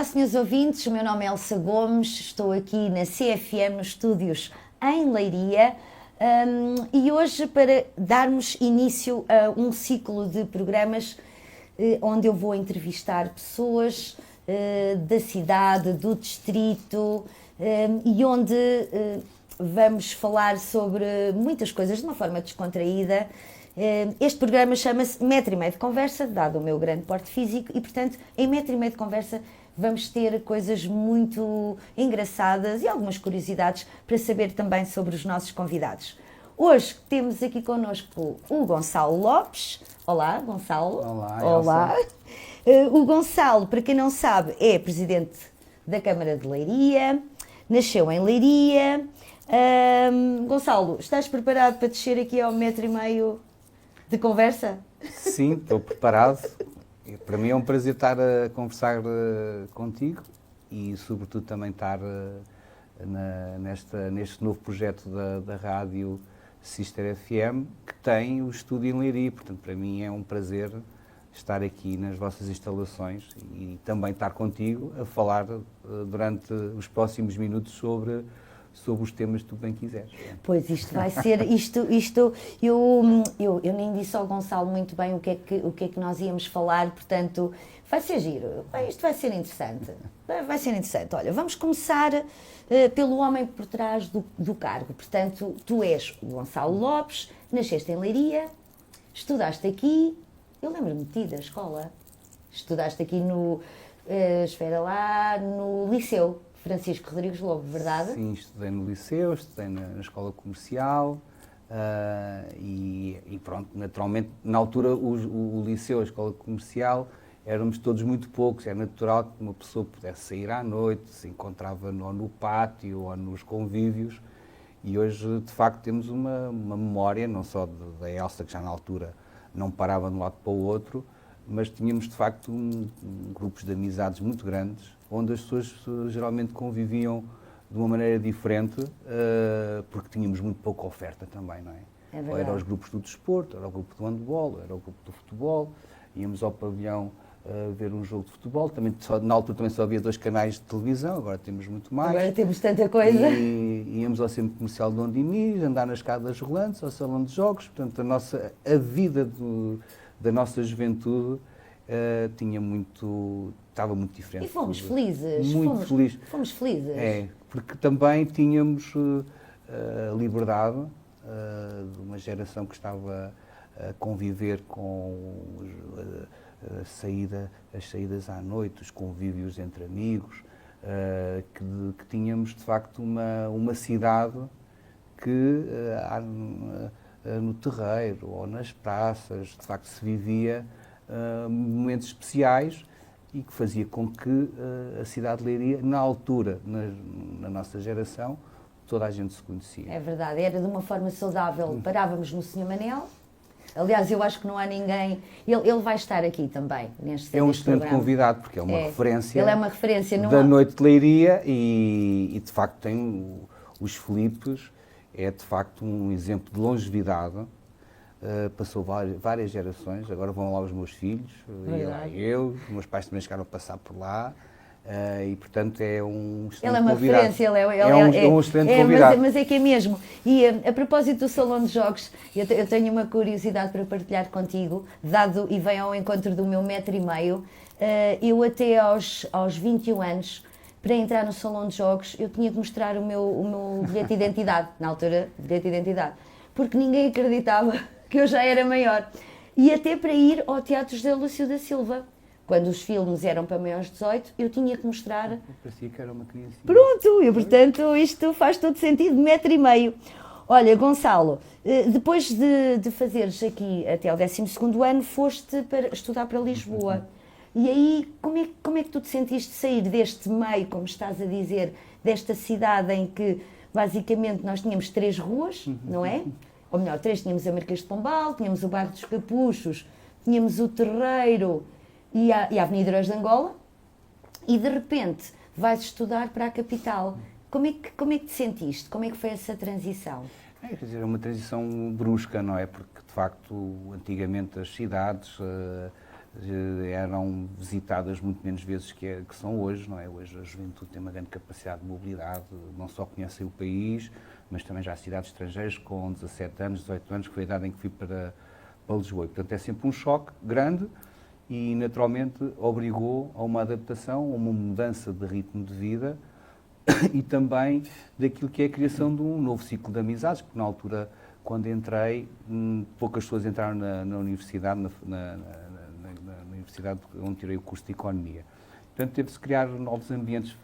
senhores ouvintes, o meu nome é Elsa Gomes, estou aqui na CFM, nos estúdios em Leiria, e hoje para darmos início a um ciclo de programas onde eu vou entrevistar pessoas da cidade, do distrito, e onde vamos falar sobre muitas coisas de uma forma descontraída. Este programa chama-se Metro e Meio de Conversa, dado o meu grande porte físico, e portanto em Metro e Meio de Conversa vamos ter coisas muito engraçadas e algumas curiosidades para saber também sobre os nossos convidados. Hoje temos aqui connosco o Gonçalo Lopes. Olá, Gonçalo. Olá. Olá. O Gonçalo, para quem não sabe, é presidente da Câmara de Leiria, nasceu em Leiria. Gonçalo, estás preparado para descer aqui ao metro e meio de conversa? Sim, estou preparado. Para mim é um prazer estar a conversar contigo e, sobretudo, também estar neste novo projeto da rádio Sister FM, que tem o estúdio em Leiria. Portanto, para mim é um prazer estar aqui nas vossas instalações e também estar contigo a falar durante os próximos minutos sobre os temas que tu bem quiseres. Pois, isto vai ser, eu nem disse ao Gonçalo muito bem o que é que nós íamos falar, portanto, vai ser giro, isto vai ser interessante, Olha, vamos começar pelo homem por trás do cargo. Portanto, tu és o Gonçalo Lopes, nasceste em Leiria, estudaste aqui, eu lembro-me de ti da escola, estudaste aqui no Liceu Francisco Rodrigues Lobo, verdade? Sim, estudei no liceu, estudei na escola comercial e pronto, naturalmente, na altura o liceu, a escola comercial, éramos todos muito poucos, é natural que uma pessoa pudesse sair à noite, se encontrava ou no pátio ou nos convívios, e hoje de facto temos uma memória, não só da Elsa, que já na altura não parava de um lado para o outro, mas tínhamos de facto grupos de amizades muito grandes, onde as pessoas geralmente conviviam de uma maneira diferente, porque tínhamos muito pouca oferta também, não é? É verdade. Ou eram os grupos do desporto, era o grupo do handball, era o grupo do futebol, íamos ao pavilhão ver um jogo de futebol, na altura também só havia 2 canais de televisão, agora temos muito mais. Agora temos tanta coisa. E íamos ao centro comercial de Dom Dinis, andar nas escadas rolantes, ao salão de jogos, portanto a vida da nossa juventude estava muito diferente. E fomos felizes. Felizes. Fomos felizes. É, porque também tínhamos a liberdade de uma geração que estava a conviver com as saídas à noite, os convívios entre amigos, que tínhamos de facto uma cidade que no terreiro ou nas praças de facto se vivia momentos especiais e que fazia com que a cidade de Leiria, na altura, na nossa geração, toda a gente se conhecia. É verdade, era de uma forma saudável. Parávamos no Sr. Manel. Aliás, eu acho que não há ninguém... Ele vai estar aqui também, neste É um excelente excelente convidado, porque é uma referência, ele é uma referência da noite de Leiria e de facto tem os Filipes, é de facto um exemplo de longevidade. Passou várias gerações, agora vão lá os meus filhos, e lá eu, os meus pais também chegaram a passar por lá, e portanto é um excelente convidado. Ele é uma referência, é um excelente convidado. Mas é que é mesmo. E a propósito do Salão de Jogos, eu tenho uma curiosidade para partilhar contigo, e vem ao encontro do meu metro e meio. Eu até aos 21 anos, para entrar no Salão de Jogos, eu tinha que mostrar o meu bilhete de identidade, na altura, bilhete de identidade, porque ninguém acreditava que eu já era maior. E até para ir ao Teatro José Lúcio da Silva, quando os filmes eram para maiores de 18, eu tinha que mostrar... Parecia que era uma criancinha. Pronto, e portanto isto faz todo sentido, metro e meio. Olha, Gonçalo, depois de fazeres aqui até o 12º ano, foste estudar para Lisboa. E aí, como é que tu te sentiste sair deste meio, como estás a dizer, desta cidade em que basicamente nós tínhamos 3 ruas, não é? Ou melhor, 3, tínhamos a Marquês de Pombal, tínhamos o Bairro dos Capuchos, tínhamos o Terreiro e a Avenida Heróis de Angola, e de repente vais estudar para a capital. Como é que te sentiste? Como é que foi essa transição? Quer dizer, é uma transição brusca, não é? Porque, de facto, antigamente as cidades eram visitadas muito menos vezes que são hoje, não é? Hoje a juventude tem uma grande capacidade de mobilidade, não só conhecem o país, mas também já há cidades estrangeiras com 17 anos, 18 anos, que foi a idade em que fui para Lisboa. E, portanto, é sempre um choque grande e, naturalmente, obrigou a uma adaptação, a uma mudança de ritmo de vida e também daquilo que é a criação de um novo ciclo de amizades, porque na altura, quando entrei, poucas pessoas entraram na universidade, na universidade onde tirei o curso de Economia. Portanto, teve-se criar novos ambientes,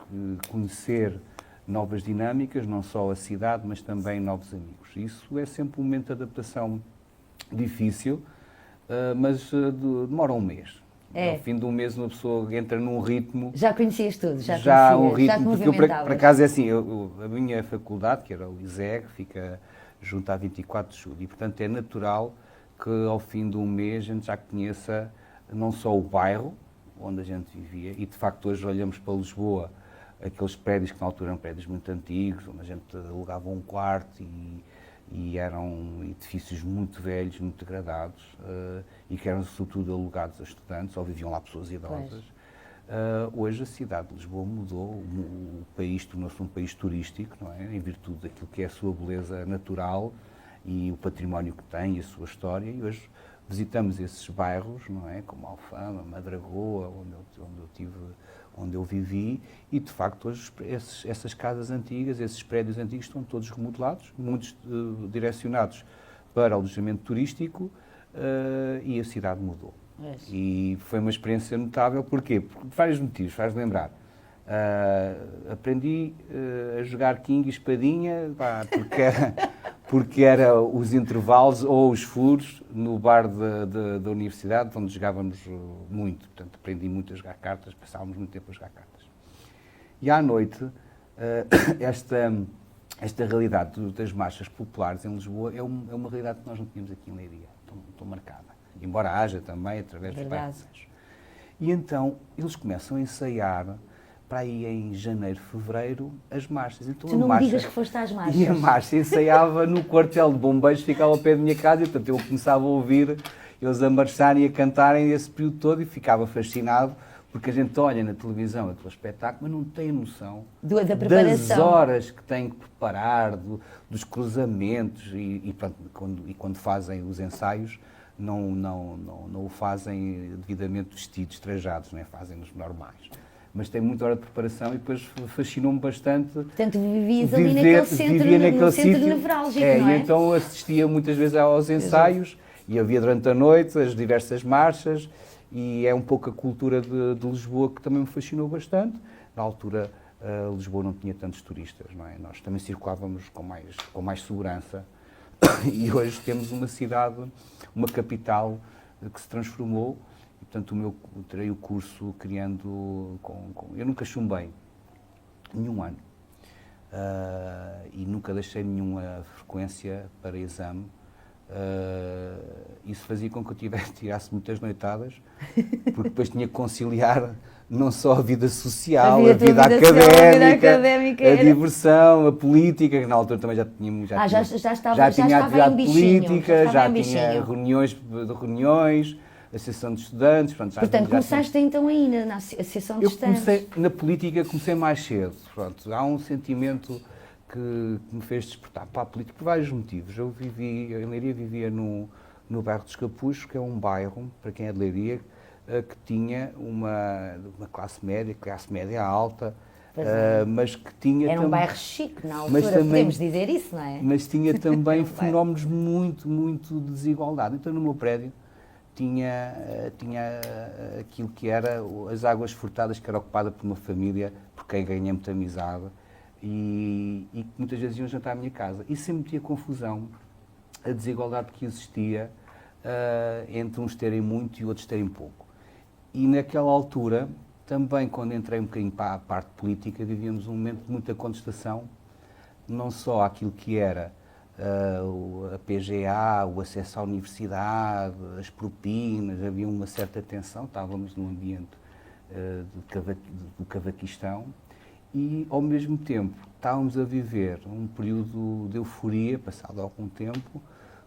conhecer novas dinâmicas, não só a cidade, mas também novos amigos. Isso é sempre um momento de adaptação difícil, mas demora um mês. Ao fim de um mês uma pessoa entra num ritmo... Já conhecias tudo, já um ritmo, já te porque eu, por acaso, é assim, a minha faculdade, que era o ISEG, fica junto à 24 de julho, e portanto é natural que ao fim de um mês a gente já conheça não só o bairro onde a gente vivia, e de facto hoje olhamos para Lisboa, aqueles prédios que na altura eram prédios muito antigos, onde a gente alugava um quarto e eram edifícios muito velhos, muito degradados, e que eram sobretudo alugados a estudantes, ou viviam lá pessoas idosas. Hoje a cidade de Lisboa mudou, o país tornou-se um país turístico, não é? Em virtude daquilo que é a sua beleza natural e o património que tem e a sua história, e hoje visitamos esses bairros, não é? Como Alfama, Madragoa, onde eu vivi, e de facto hoje essas casas antigas, esses prédios antigos estão todos remodelados, muitos direcionados para alojamento turístico, e a cidade mudou. E foi uma experiência notável, porquê? Por vários motivos, faz lembrar. Aprendi a jogar King e espadinha, porque era os intervalos ou os furos no bar da universidade, onde jogávamos muito. Portanto, aprendi muito a jogar cartas, passávamos muito tempo a jogar cartas. E à noite, esta realidade das marchas populares em Lisboa é uma realidade que nós não tínhamos aqui em Leiria, tão marcada. Embora haja também através dos bairros. E então, eles começam a ensaiar para aí em janeiro, fevereiro, as marchas. Então, tu não me digas que foste às marchas. E a marcha ensaiava no quartel de bombeiros, ficava ao pé da minha casa, e portanto eu começava a ouvir eles a marcharem e a cantarem esse período todo e ficava fascinado, porque a gente olha na televisão aquele espetáculo, mas não tem noção das horas que tem que preparar, dos cruzamentos, e quando fazem os ensaios, não o fazem devidamente vestidos, trajados, não é? Fazem-nos normais. Mas tem muita hora de preparação e depois fascinou-me bastante. Portanto, vivias ali naquele centro nevrálgico, não é? E então assistia muitas vezes aos ensaios e havia durante a noite as diversas marchas, e é um pouco a cultura de Lisboa que também me fascinou bastante. Na altura, Lisboa não tinha tantos turistas, não é? Nós também circulávamos com mais segurança e hoje temos uma cidade, uma capital que se transformou. Portanto, eu terei o curso criando eu nunca chumbei, nenhum ano, e nunca deixei nenhuma frequência para exame. Isso fazia com que eu tirasse muitas noitadas, porque depois tinha que conciliar não só a vida social, a vida académica, a diversão, a política, que na altura também já tinha atividade política, já tinha reuniões, Associação de Estudantes. Portanto, começaste então ainda na Associação de Estudantes? Na política comecei mais cedo. Pronto, há um sentimento que me fez despertar para a política por vários motivos. Eu em Leiria vivia no bairro dos Capuchos, que é um bairro, para quem é de Leiria, que tinha uma classe média alta, mas que tinha... Era um bairro chique na altura, podemos dizer isso, não é? Mas tinha também fenómenos muito, muito de desigualdade. Então, no meu prédio, tinha aquilo que era as águas furtadas, que era ocupada por uma família por quem ganhei muita amizade, e que muitas vezes iam jantar à minha casa. E sempre tinha confusão, a desigualdade que existia entre uns terem muito e outros terem pouco. E naquela altura, também quando entrei um bocadinho para a parte política, vivíamos um momento de muita contestação, não só àquilo que era a PGA, o acesso à universidade, as propinas, havia uma certa tensão, estávamos num ambiente do cavaquistão, e ao mesmo tempo estávamos a viver um período de euforia, passado algum tempo,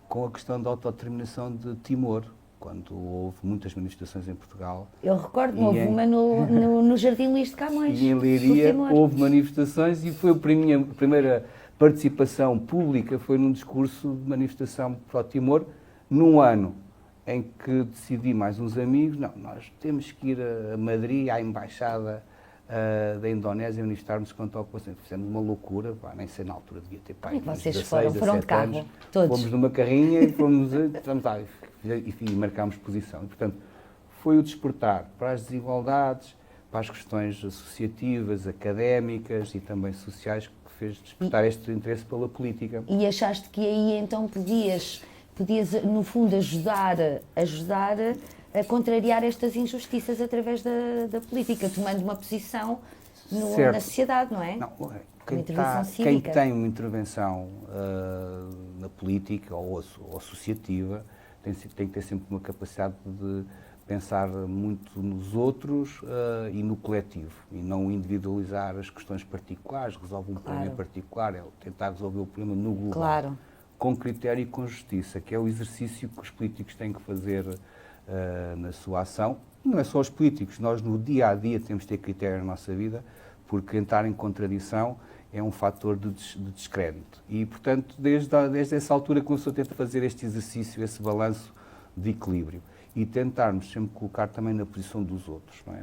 com a questão da autodeterminação de Timor, quando houve muitas manifestações em Portugal. Eu recordo-me, houve uma no Jardim Luís de Camões. E em Leiria houve manifestações e foi a minha primeira participação pública, foi num discurso de manifestação para o Timor, num ano em que decidi mais uns amigos, não, nós temos que ir a Madrid, à embaixada da Indonésia, manifestarmos contra a ocupação. Fizemos uma loucura, pá, nem sei na altura, devia ter pai. Como é que vocês foram? Foram de carro? Anos, Todos? Fomos numa carrinha e fomos e marcámos posição. E, portanto, foi o despertar para as desigualdades, para as questões associativas, académicas e também sociais que fez despertar este interesse pela política. E achaste que aí então podias no fundo ajudar a contrariar estas injustiças através da política, tomando uma posição na sociedade, não é? Não, quem tem uma intervenção na política ou associativa tem que ter sempre uma capacidade de pensar muito nos outros e no coletivo, e não individualizar as questões particulares, resolve um problema particular, é tentar resolver o problema no global. Claro. Com critério e com justiça, que é o exercício que os políticos têm que fazer na sua ação. E não é só os políticos, nós no dia-a-dia temos de ter critério na nossa vida, porque entrar em contradição é um fator de descrédito. E, portanto, desde essa altura começou a tentar fazer este exercício, esse balanço de equilíbrio. E tentarmos sempre colocar também na posição dos outros, não é?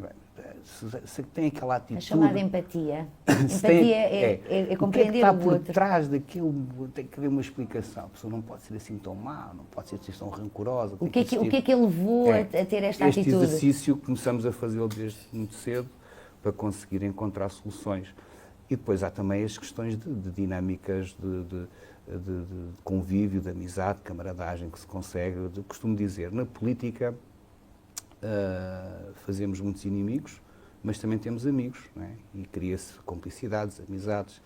Se tem aquela atitude... A chamada empatia. Empatia é compreender o outro. O que está por trás daquilo tem que haver uma explicação. A pessoa não pode ser assim tão má, não pode ser assim tão rancorosa. O que é que levou a ter esta atitude? Este exercício começamos a fazê-lo desde muito cedo para conseguir encontrar soluções. E depois há também as questões de dinâmicas de convívio, de amizade, de camaradagem que se consegue. Eu costumo dizer, na política fazemos muitos inimigos, mas também temos amigos, não é? E cria-se cumplicidades, amizades,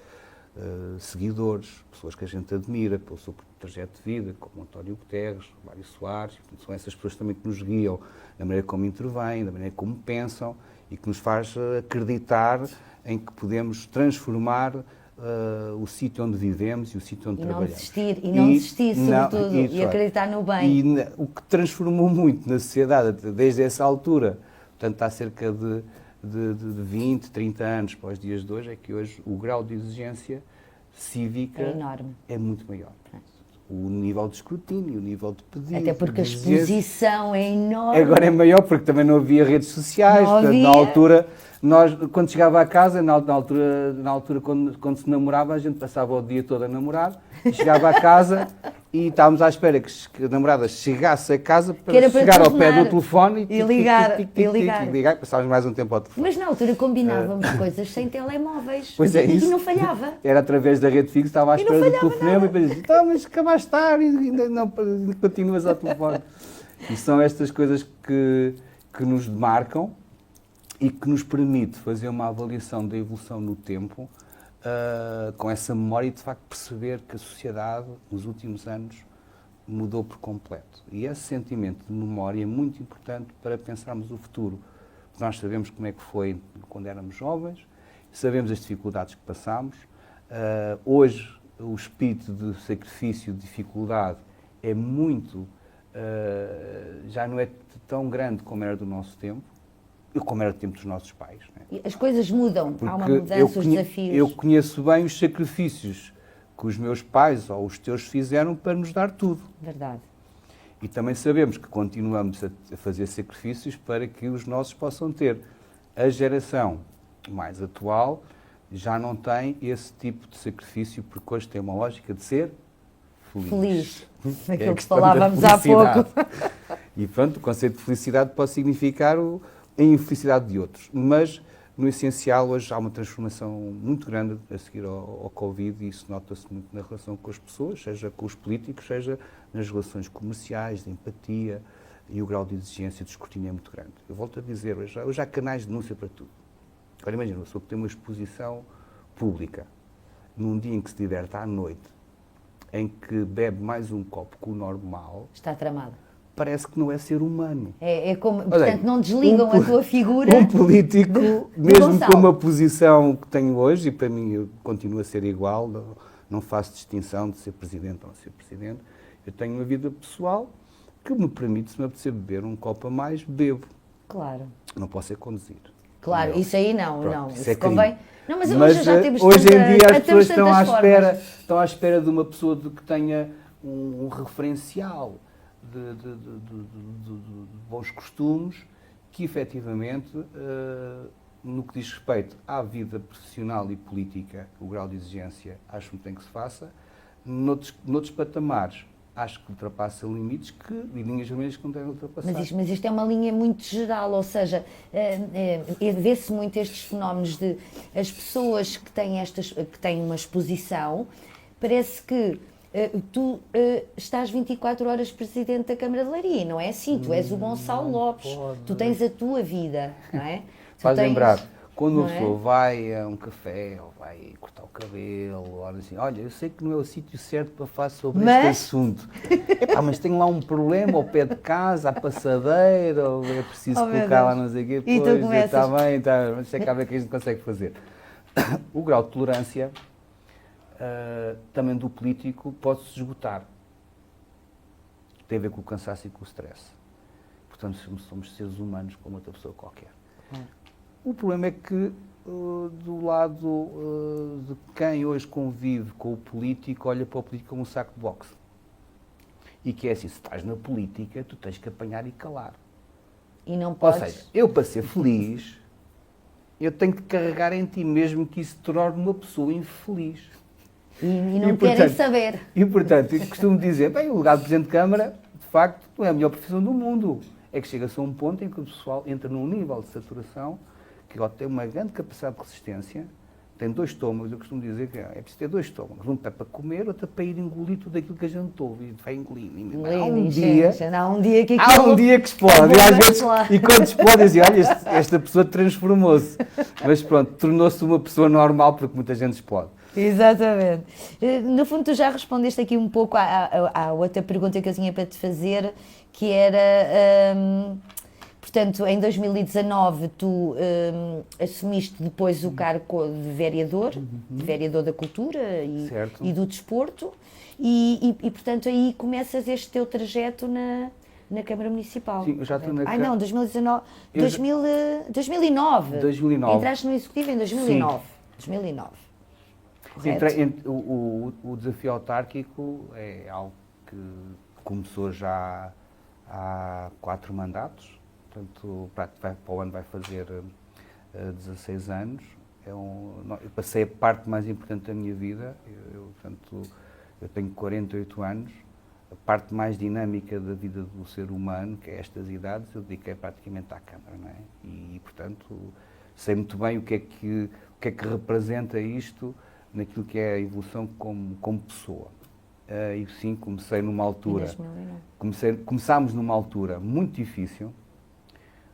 seguidores, pessoas que a gente admira pelo seu trajeto de vida, como António Guterres, Mário Soares. São essas pessoas também que nos guiam na maneira como intervêm, da maneira como pensam e que nos faz acreditar em que podemos transformar o sítio onde vivemos e o sítio onde trabalhamos. E não desistir, sobretudo, e acreditar no bem. E o que transformou muito na sociedade, desde essa altura, portanto há cerca de 20, 30 anos para os dias de hoje, é que hoje o grau de exigência cívica é muito maior. O nível de escrutínio, o nível de pedido. Até porque a exposição é enorme. Agora é maior porque também não havia redes sociais. Portanto, na altura, nós, quando chegava a casa, na altura quando se namorava, a gente passava o dia todo a namorar, chegava a casa e estávamos à espera que a namorada chegasse a casa para chegar ao pé do telefone e ligar. Passávamos mais um tempo ao telefone. Mas na altura combinávamos coisas sem telemóveis. Pois é, isso. E não falhava. Era através da rede fixa, estava à espera do telefonema e depois dizia, mas acabaste de estar e ainda não continuas ao telefone. E são estas coisas que nos demarcam e que nos permite fazer uma avaliação da evolução no tempo, com essa memória e de facto perceber que a sociedade nos últimos anos mudou por completo. E esse sentimento de memória é muito importante para pensarmos o futuro. Nós sabemos como é que foi quando éramos jovens, sabemos as dificuldades que passámos. Hoje o espírito de sacrifício, de dificuldade é muito, já não é tão grande como era do nosso tempo, como era do tempo dos nossos pais. Não é? As coisas mudam, há uma mudança, os desafios. Eu conheço bem os sacrifícios que os meus pais ou os teus fizeram para nos dar tudo. Verdade. E também sabemos que continuamos a fazer sacrifícios para que os nossos possam ter. A geração mais atual já não tem esse tipo de sacrifício, porque hoje tem uma lógica de ser feliz. Aquilo que falávamos há pouco. E pronto, o conceito de felicidade pode significar a infelicidade de outros, mas no essencial hoje há uma transformação muito grande a seguir ao Covid e isso nota-se muito na relação com as pessoas, seja com os políticos, seja nas relações comerciais, de empatia, e o grau de exigência e de escrutínio é muito grande. Eu volto a dizer, hoje há canais de denúncia para tudo. Agora imagina, uma pessoa que tem uma exposição pública, num dia em que se diverte à noite, em que bebe mais um copo que o normal... Está tramado. Parece que não é ser humano. É como, portanto, não desligam a tua figura. Um político, mesmo com uma posição que tenho hoje, e para mim eu continuo a ser igual, não faço distinção de ser presidente ou não ser presidente, eu tenho uma vida pessoal que me permite, se me apetecer beber um copo a mais, bebo. Claro. Não posso é conduzir. Claro, isso aí não, Pronto, não. Isso é convém. Não, mas hoje já temos hoje em dia as pessoas formas. estão à espera de uma pessoa que tenha um referencial de bons costumes que, efetivamente, no que diz respeito à vida profissional e política, o grau de exigência acho que tem que se faça. Noutros patamares, acho que ultrapassa limites e linhas vermelhas que não devem ultrapassar. Mas isto é uma linha muito geral, ou seja, vê-se muito estes fenómenos de as pessoas que têm uma exposição, parece que tu estás 24 horas presidente da Câmara de Leiria, não é assim? Tu és o Gonçalo Lopes, tu tens a tua vida, não é? Faz lembrar, quando uma pessoa vai a um café ou vai cortar o cabelo, ou assim, olha, eu sei que não é o sítio certo para falar sobre este assunto. Epá, mas tenho lá um problema ao pé de casa, à passadeira, ou é preciso colocar lá não sei o quê. E tu começas... Está bem, está, mas é que a ver que a gente consegue fazer. O grau de tolerância também do político pode-se esgotar. Tem a ver com o cansaço e com o stress. Portanto, somos seres humanos como outra pessoa qualquer. O problema é que, do lado de quem hoje convive com o político, olha para o político como um saco de boxe. E que é assim, se estás na política, tu tens que apanhar e calar. E não podes... Ou seja, eu para ser feliz, eu tenho que carregar em ti, mesmo que isso te torne uma pessoa infeliz. E não querem saber. E, portanto, eu costumo dizer, bem, o legado de Presidente de Câmara, de facto, não é a melhor profissão do mundo. É que chega-se a um ponto em que o pessoal entra num nível de saturação que tem uma grande capacidade de resistência, tem 2 estômagos, eu costumo dizer que é preciso ter 2 estômagos, um é para comer, outro é para ir engolir tudo aquilo que a gente ouve, e vai engolindo. Há um dia que explode, e às vezes, e quando explode, dizem, olha, esta pessoa transformou-se, mas pronto, tornou-se uma pessoa normal, porque muita gente explode. Exatamente. No fundo, tu já respondeste aqui um pouco à outra pergunta que eu tinha para te fazer, que era... Portanto, em 2019 tu assumiste depois o cargo de vereador da cultura e do desporto e, portanto, aí começas este teu trajeto na Câmara Municipal. Sim, eu já estou na Câmara... não, 2009. 2009. Entraste no Executivo em 2009. Sim. 2009. O desafio autárquico é algo que começou já há 4 mandatos. Portanto, para o ano vai fazer 16 anos. Eu passei a parte mais importante da minha vida. Eu tenho 48 anos. A parte mais dinâmica da vida do ser humano, que é estas idades, eu dediquei praticamente à Câmara, não é? E, portanto, sei muito bem o que é que representa isto naquilo que é a evolução como pessoa. E sim, comecei numa altura... Começámos numa altura muito difícil.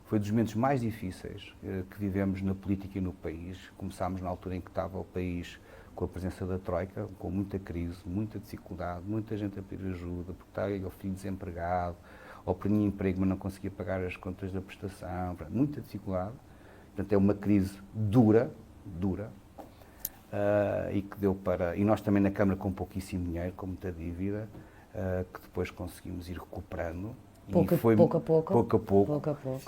Foi dos momentos mais difíceis que vivemos na política e no país. Começámos na altura em que estava o país com a presença da Troika, com muita crise, muita dificuldade, muita gente a pedir ajuda, porque estava o filho desempregado, ou tinha emprego, mas não conseguia pagar as contas da prestação, muita dificuldade. Portanto, é uma crise dura, e que deu para... E nós também na Câmara com pouquíssimo dinheiro, com muita dívida, que depois conseguimos ir recuperando. Pouco a pouco.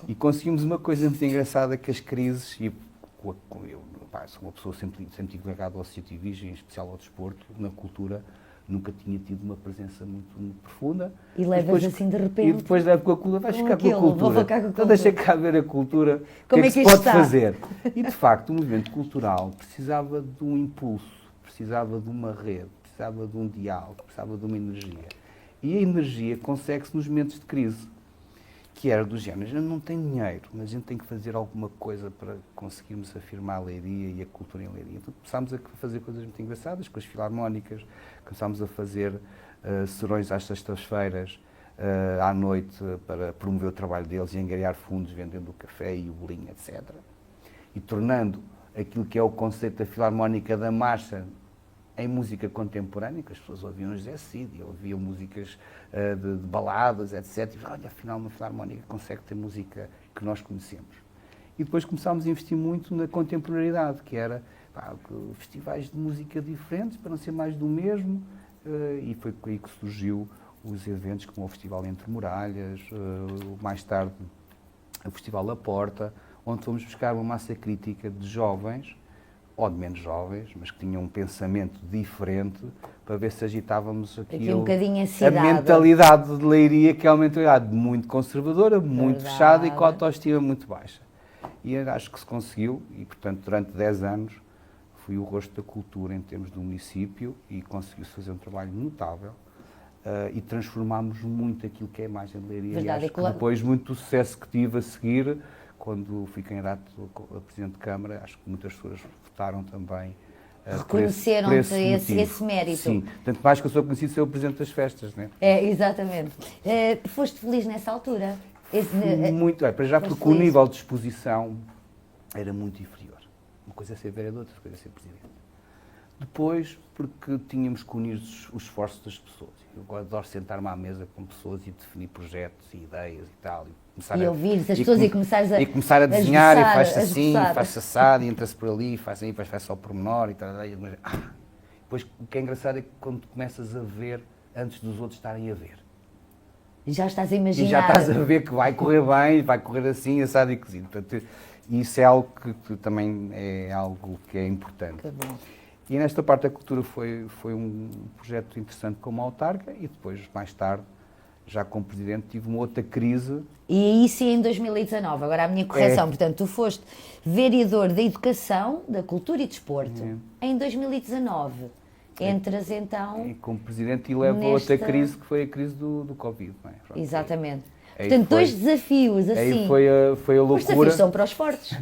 E conseguimos uma coisa muito engraçada, que as crises, eu sou uma pessoa sempre ligada ao associativismo, em especial ao desporto, na cultura, nunca tinha tido uma presença muito profunda. E levas assim de repente. E depois levo com a cultura, vais ficar com a cultura. Vou ficar com a cultura. Então deixa cá ver a cultura, como o que é que se pode fazer. E de facto o movimento cultural precisava de um impulso, precisava de uma rede, precisava de um diálogo, precisava de uma energia. E a energia consegue-se nos momentos de crise, que era do género, a gente não tem dinheiro, mas a gente tem que fazer alguma coisa para conseguirmos afirmar a Leiria e a cultura em Leiria. Então começámos a fazer coisas muito engraçadas com as filarmónicas, começámos a fazer serões às sextas-feiras, à noite, para promover o trabalho deles e angariar fundos vendendo o café e o bolinho, etc. E tornando aquilo que é o conceito da filarmónica da marcha em música contemporânea, que as pessoas ouviam José Cid, ouviam músicas de baladas, etc. E olha, afinal, uma filarmónica consegue ter música que nós conhecemos. E depois começámos a investir muito na contemporaneidade, que era festivais de música diferentes, para não ser mais do mesmo, e foi aí que surgiu os eventos como o Festival Entre Muralhas, mais tarde o Festival da Porta, onde fomos buscar uma massa crítica de jovens, ou de menos jovens, mas que tinham um pensamento diferente, para ver se agitávamos aqui um bocadinho a cidade. A mentalidade de Leiria, que é uma mentalidade muito conservadora, muito fechada e com a autoestima muito baixa. E acho que se conseguiu, e portanto durante 10 anos fui o rosto da cultura em termos do município e conseguiu-se fazer um trabalho notável e transformámos muito aquilo que é a imagem de Leiria. Verdade, e acho que depois muito sucesso que tive a seguir, quando fui candidato a Presidente de Câmara, acho que muitas pessoas votaram também. Reconheceram-te esse mérito. Sim, tanto mais que eu sou conhecido ser o Presidente das Festas, não é? É, exatamente. Foste feliz nessa altura? Muito, para já porque o nível de exposição era muito inferior. Uma coisa é ser vereador, outra coisa é ser Presidente. Depois, porque tínhamos que unir os esforços das pessoas. Eu adoro sentar-me à mesa com pessoas e definir projetos e ideias e tal. E ouvir as pessoas e começares a... E começar a desenhar, e faz assim, faz assado, e entra-se por ali, faz aí, depois faz só o pormenor e tal. Depois, o que é engraçado é que quando tu começas a ver, antes dos outros estarem a ver. E já estás a imaginar. E já estás a ver que vai correr bem, vai correr assim, assado e cozido. Portanto, isso é algo que também é algo que é importante. Que bom. E nesta parte da cultura foi um projeto interessante como autarca e depois, mais tarde, já como Presidente, tive uma outra crise. E aí sim em 2019, agora a minha correção, portanto, tu foste vereador da Educação, da Cultura e Desporto em 2019. Entras então... E como Presidente e levo a outra crise, que foi a crise do Covid. Não é? Pronto, exatamente. Portanto, dois desafios assim. Aí foi a loucura. Os desafios são para os fortes.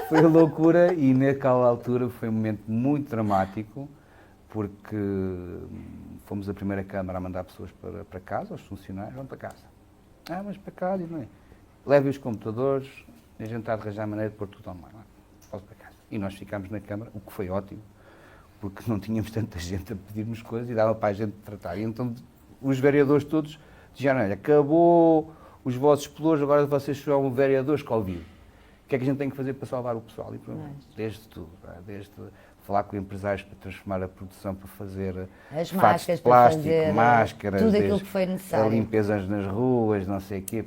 Foi a loucura e naquela altura foi um momento muito dramático, porque fomos a primeira Câmara a mandar pessoas para casa, os funcionários vão para casa. Mas para casa, não é? Levem os computadores, a gente está a arranjar a maneira de pôr tudo online. Posso para casa. E nós ficámos na Câmara, o que foi ótimo, porque não tínhamos tanta gente a pedir-nos coisas e dava para a gente tratar. E então os vereadores todos diziam, olha, acabou os vossos pelouros, agora vocês são vereadores Covid. O que é que a gente tem que fazer para salvar o pessoal? E pronto, desde tudo, desde falar com empresários para transformar a produção, para fazer as fatos de plástico, para fazer máscaras, tudo aquilo que foi necessário. A limpezas nas ruas, não sei o quê.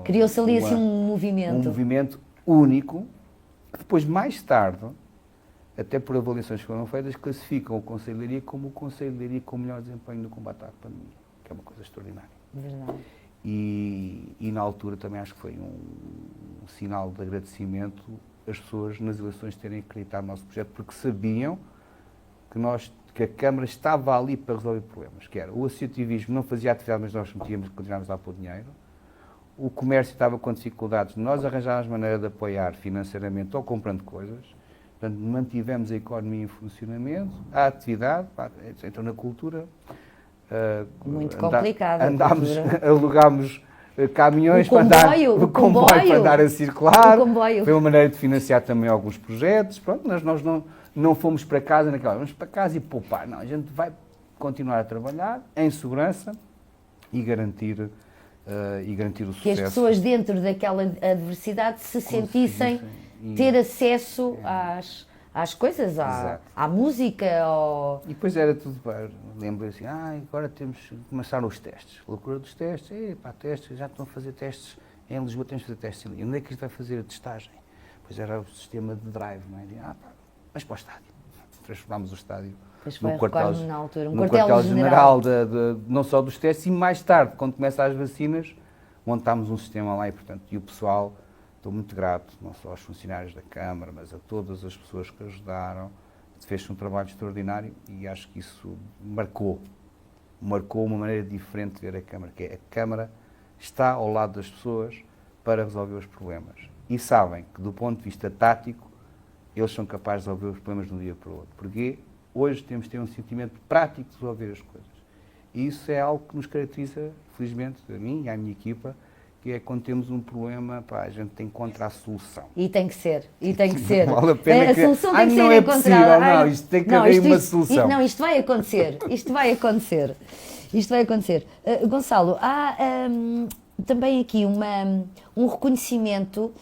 Criou-se ali assim um movimento. Um movimento único, que depois, mais tarde, até por avaliações que foram feitas, classificam o Conselho de Leiria como o Conselho de Leiria com o melhor desempenho no combate à pandemia, que é uma coisa extraordinária. Verdade. E na altura também acho que foi um sinal de agradecimento as pessoas nas eleições terem acreditado no nosso projeto, porque sabiam que a Câmara estava ali para resolver problemas, que era o associativismo não fazia atividade, mas nós continuávamos a pôr dinheiro, o comércio estava com dificuldades, nós arranjávamos maneira de apoiar financeiramente ou comprando coisas, portanto mantivemos a economia em funcionamento, a atividade, então na cultura... Muito complicado. Alugámos caminhões para andar a circular. Foi uma maneira de financiar também alguns projetos. Pronto, nós não fomos para casa naquela, vamos para casa e poupar. Não, a gente vai continuar a trabalhar em segurança e garantir o sucesso. Que as pessoas dentro daquela adversidade se sentissem ter acesso às coisas, à música. E depois era tudo, lembro assim, agora temos que começar os testes. A loucura dos testes, testes, já estão a fazer testes em Lisboa, temos que fazer testes em Lisboa. Onde é que isto vai fazer a testagem? Pois era o sistema de drive, não é? Mas para o estádio. Transformámos o estádio no quartel-general não só dos testes, e mais tarde, quando começam as vacinas, montámos um sistema lá e, portanto, e o pessoal... Estou muito grato, não só aos funcionários da Câmara, mas a todas as pessoas que ajudaram. Fez-se um trabalho extraordinário e acho que isso marcou uma maneira diferente de ver a Câmara, que é a Câmara está ao lado das pessoas para resolver os problemas. E sabem que, do ponto de vista tático, eles são capazes de resolver os problemas de um dia para o outro. Porque hoje temos de ter um sentimento prático de resolver as coisas. E isso é algo que nos caracteriza, felizmente, a mim e à minha equipa, que é quando temos um problema, a gente tem que encontrar a solução. E tem que ser. Não vale a pena a solução tem que ser não é encontrada. Possível, não, isto tem que haver uma solução. Isto vai acontecer. Isto vai acontecer. Gonçalo, há também aqui um reconhecimento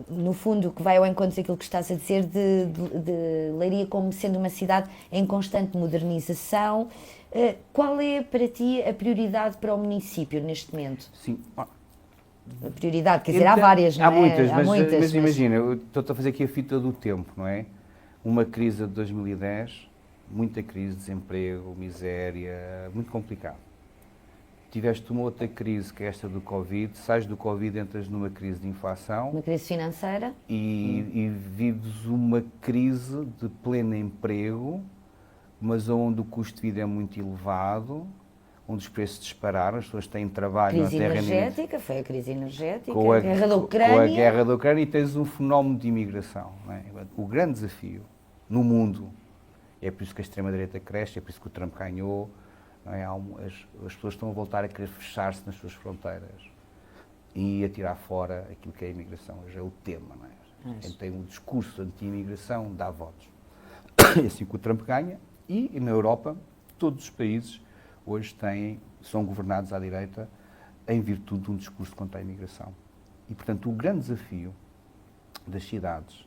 no fundo, que vai ao encontro daquilo que estás a dizer, de Leiria como sendo uma cidade em constante modernização. Qual é para ti a prioridade para o município neste momento? Sim. A prioridade, quer dizer, há várias, não é? Há muitas, Há muitas, mas imagina, eu estou a fazer aqui a fita do tempo, não é? Uma crise de 2010, muita crise, desemprego, miséria, muito complicado. Tiveste uma outra crise, que é esta do Covid, sais do Covid, entras numa crise de inflação. Uma crise financeira. E vives uma crise de pleno emprego, mas onde o custo de vida é muito elevado, onde os preços dispararam, as pessoas têm trabalho, Crise energética, foi a crise energética, a guerra da Ucrânia. Com a guerra da Ucrânia, e tens um fenómeno de imigração. Não é? O grande desafio no mundo, é por isso que a extrema-direita cresce, é por isso que o Trump ganhou, não é? As pessoas estão a voltar a querer fechar-se nas suas fronteiras e a tirar fora aquilo que é a imigração. Hoje é o tema, não é? Quem tem um discurso anti-imigração dá votos. É assim que o Trump ganha, e na Europa, todos os países hoje são governados à direita em virtude de um discurso contra a imigração. E, portanto, o grande desafio das cidades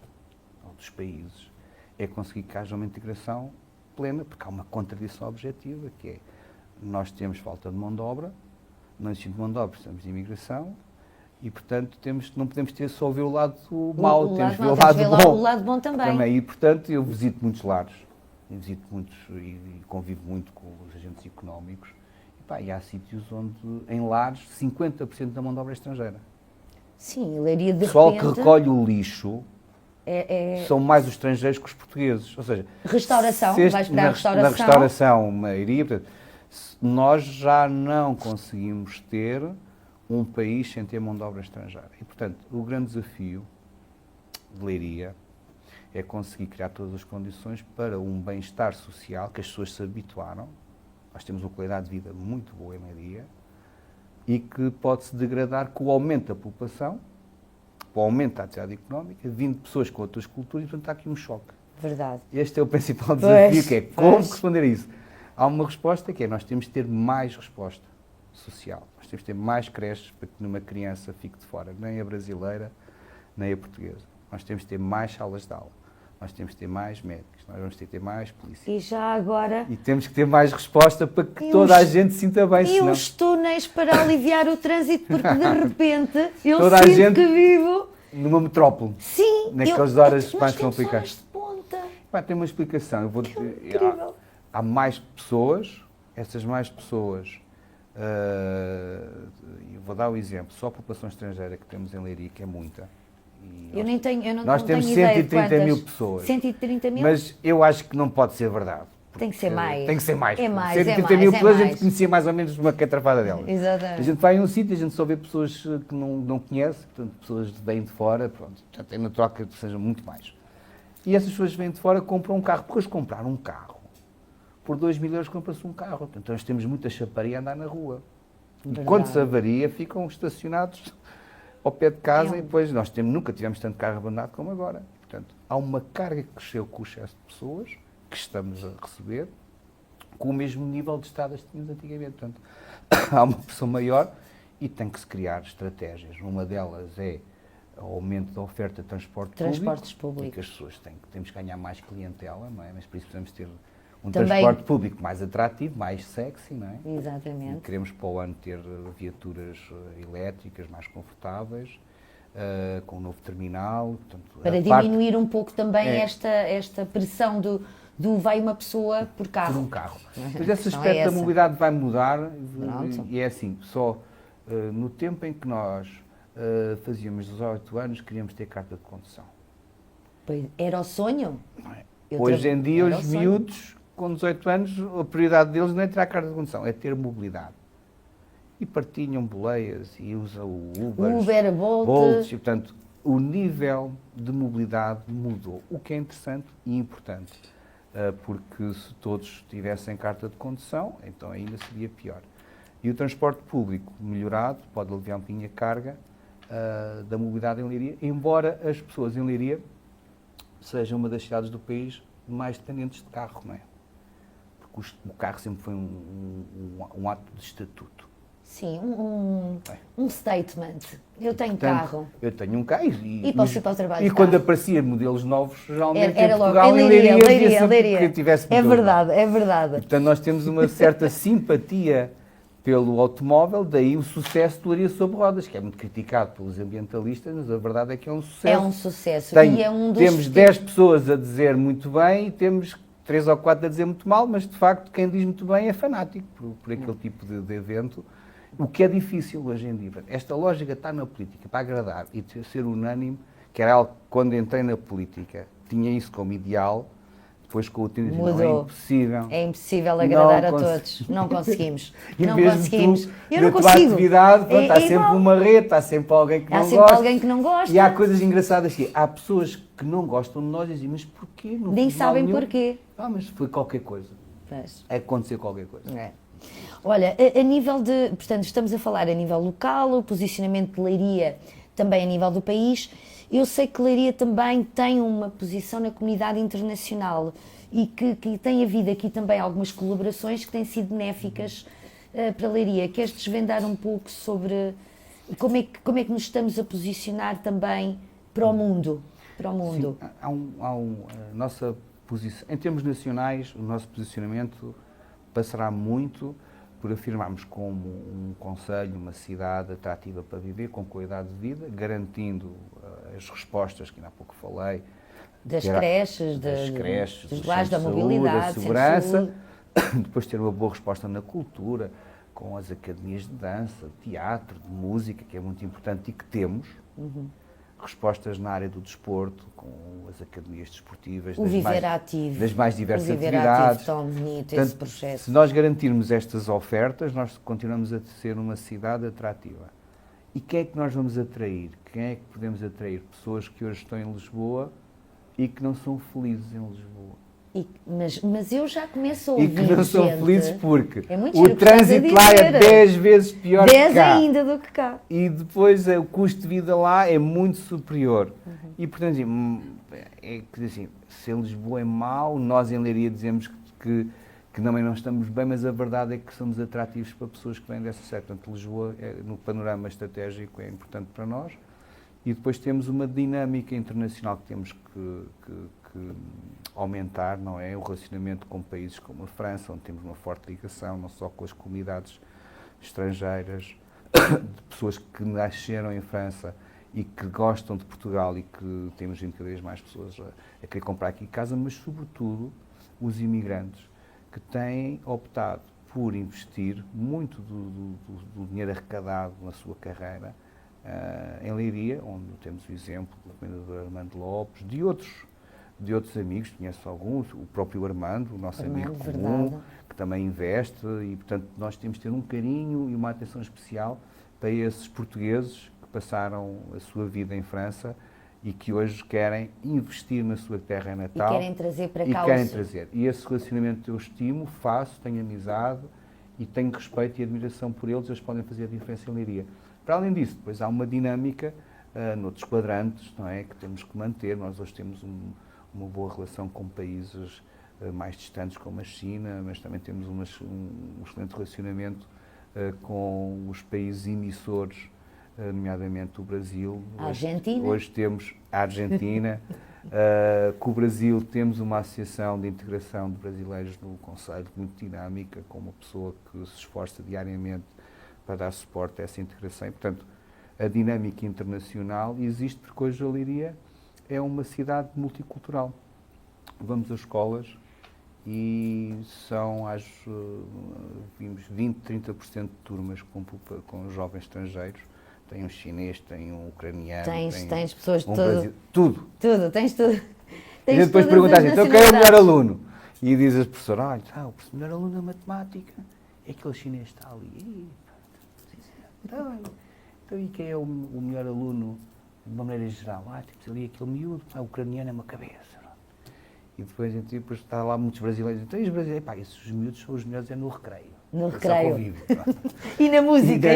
ou dos países é conseguir que haja uma integração plena, porque há uma contradição objetiva, que é nós temos falta de mão de obra, não existe mão de obra, precisamos de imigração, e, portanto, não podemos ter só ver o lado mau, temos que ver o lado bom. O lado bom também. E, portanto, eu visito muitos lares, e convivo muito com os agentes económicos, e há sítios onde, em lares, 50% da mão de obra é estrangeira. Sim, Leiria de pessoal repente... que recolhe o lixo são mais os estrangeiros que os portugueses. Ou seja, restauração, vais para a restauração. Na restauração, maioria, portanto, nós já não conseguimos ter um país sem ter mão de obra estrangeira. E, portanto, o grande desafio de Leiria é conseguir criar todas as condições para um bem-estar social, que as pessoas se habituaram. Nós temos uma qualidade de vida muito boa em Leiria e que pode-se degradar com o aumento da população, com o aumento da atividade económica, vindo de pessoas com outras culturas, e, portanto, há aqui um choque. Verdade. Este é o principal desafio, que é como responder a isso. Há uma resposta que é, nós temos de ter mais resposta social. Nós temos de ter mais creches para que nenhuma criança fique de fora, nem a brasileira, nem a portuguesa. Nós temos de ter mais salas de aula. Nós temos de ter mais médicos, nós vamos ter que ter mais polícia. E já agora... E temos que ter mais resposta para que toda a gente se sinta bem. E senão... os túneis para aliviar o trânsito, porque de repente eu sinto que vivo... Numa metrópole. Sim. Naquelas horas mais complicadas. De ponta. Tem uma explicação. Incrível. Há mais pessoas, essas mais pessoas... eu vou dar o exemplo, só a população estrangeira que temos em Leiria, que é muita. Nós temos tenho 130 mil pessoas. 130 mil? Mas eu acho que não pode ser verdade. Tem que ser mais. Tem que ser mais. É mais, 130 mil pessoas, a gente conhecia mais ou menos uma catrafada delas. Exatamente. A gente vai em um sítio, a gente só vê pessoas que não conhece, portanto, pessoas que vêm de fora, pronto, portanto, é natural que sejam muito mais. E essas pessoas que vêm de fora compram um carro. Porque eles compraram um carro, por 2.000 euros compra-se um carro. Então nós temos muita chaparia a andar na rua. E quando se avaria, ficam estacionados ao pé de casa e depois nós nunca tivemos tanto carro abandonado como agora. Portanto, há uma carga que cresceu com o excesso de pessoas que estamos a receber com o mesmo nível de estradas que tínhamos antigamente. Portanto, há uma pressão maior e tem que se criar estratégias. Uma delas é o aumento da oferta de transportes públicos. E que as pessoas temos que ganhar mais clientela, não é? Mas por isso precisamos ter um transporte público mais atrativo, mais sexy, não é? Exatamente. E queremos para o ano ter viaturas elétricas mais confortáveis, com um novo terminal. Portanto, para diminuir um pouco também esta pressão do vai uma pessoa por carro. Por um carro. Mas esse aspecto da mobilidade vai mudar e é assim, só no tempo em que nós fazíamos 18 anos, queríamos ter carta de condução. Pois, era o sonho? Hoje em dia, os miúdos com 18 anos, a prioridade deles não é ter a carta de condução, é ter mobilidade. E partilham boleias e usam o Uber, Bolt. E, portanto, o nível de mobilidade mudou, o que é interessante e importante, porque se todos tivessem carta de condução, então ainda seria pior. E o transporte público melhorado pode aliviar um pouquinho a carga da mobilidade em Leiria, embora as pessoas em Leiria sejam uma das cidades do país mais dependentes de carro, não é? Porque o carro sempre foi um ato de estatuto. Sim, um statement. Eu tenho carro. Eu tenho um carro E posso ir para o trabalho e de quando carro. aparecia modelos novos, geralmente Era em logo, Portugal, em em Leiria, Leiria, Leiria. que tivesse É modelos verdade, é verdade. E, portanto, nós temos uma certa simpatia pelo automóvel, daí o sucesso do Leiria sobre rodas, que é muito criticado pelos ambientalistas, mas a verdade é que é um sucesso. É um sucesso. E é um dos Temos 10 pessoas a dizer muito bem e temos 3 ou 4 a dizer muito mal, mas de facto quem diz muito bem é fanático por aquele tipo de evento, o que é difícil hoje em dia. Esta lógica está na política para agradar e ser unânime, que era algo que quando entrei na política tinha isso como ideal. Depois com o tempo não, é impossível. É impossível agradar a todos. Não conseguimos. E não mesmo conseguimos. Eu não consigo. Atividade, pronto, há sempre uma rede, há sempre alguém que não gosta. Há sempre alguém que não gosta. E há coisas engraçadas assim. Há pessoas que não gostam de nós e dizem, mas porquê? Não nem sabem porquê. Mas foi qualquer coisa. Pois. Aconteceu qualquer coisa. É. Olha, a nível de... Portanto, estamos a falar a nível local, o posicionamento de Leiria também a nível do país. Eu sei que Leiria também tem uma posição na comunidade internacional e que tem havido aqui também algumas colaborações que têm sido benéficas para Leiria. Queres desvendar um pouco sobre como é que nos estamos a posicionar também para o mundo? Para o mundo. Sim, nossa posição, em termos nacionais, o nosso posicionamento passará muito por afirmarmos como um concelho, uma cidade atrativa para viver, com qualidade de vida, garantindo as respostas que ainda há pouco falei, das creches, dos lares da mobilidade, da segurança, depois ter uma boa resposta na cultura, com as academias de dança, de teatro, de música, que é muito importante e que temos, respostas na área do desporto, com as academias desportivas, das mais diversas atividades. Tão bonito. Portanto, esse projeto. Se nós garantirmos estas ofertas, nós continuamos a ser uma cidade atrativa. E quem é que nós vamos atrair? Quem é que podemos atrair? Pessoas que hoje estão em Lisboa e que não são felizes em Lisboa. Mas eu já começo a ouvir E que não são felizes porque o trânsito lá é 10 vezes pior que cá. 10 ainda do que cá. E depois o custo de vida lá é muito superior. E, portanto, assim, se Lisboa é mau, nós em Leiria dizemos que também não estamos bem, mas a verdade é que somos atrativos para pessoas que vêm dessa série. Portanto, Lisboa, no panorama estratégico, é importante para nós. E depois temos uma dinâmica internacional que temos que aumentar, não é? O relacionamento com países como a França, onde temos uma forte ligação, não só com as comunidades estrangeiras, de pessoas que nasceram em França e que gostam de Portugal e que temos vindo cada vez mais pessoas a querer comprar aqui casa, mas sobretudo os imigrantes que têm optado por investir muito do dinheiro arrecadado na sua carreira em Leiria, onde temos o exemplo do comendador Armando Lopes, de outros amigos, conheço alguns, o próprio Armando, o nosso amigo comum, que também investe e, portanto, nós temos de ter um carinho e uma atenção especial para esses portugueses que passaram a sua vida em França e que hoje querem investir na sua terra natal. E querem trazer para cá. E esse relacionamento eu estimo, faço, tenho amizade e tenho respeito e admiração por eles podem fazer a diferença em Leiria. Para além disso, depois há uma dinâmica noutros quadrantes, não é, que temos que manter. Nós hoje temos uma boa relação com países mais distantes, como a China, mas também temos um excelente relacionamento com os países emissores, nomeadamente o Brasil. A Argentina. Hoje temos a Argentina. Com o Brasil temos uma associação de integração de brasileiros no Conselho, muito dinâmica, com uma pessoa que se esforça diariamente para dar suporte a essa integração. E, portanto, a dinâmica internacional existe porque hoje a Leiria é uma cidade multicultural. Vamos às escolas e são, vimos 20, 30% de turmas com jovens estrangeiros. Tem um chinês, tem um ucraniano. Tens pessoas de tudo. Tudo, tens tudo. E depois perguntas, então quem é o melhor aluno? E diz a professora, olha, o melhor aluno da matemática é aquele chinês que está ali. Então, e quem é o melhor aluno de uma maneira geral? Temos ali aquele miúdo, o ucraniano é uma cabeça. Não? E depois está lá muitos brasileiros. Então, e os brasileiros, esses miúdos são os melhores no recreio. No recreio. Convívio, E na música,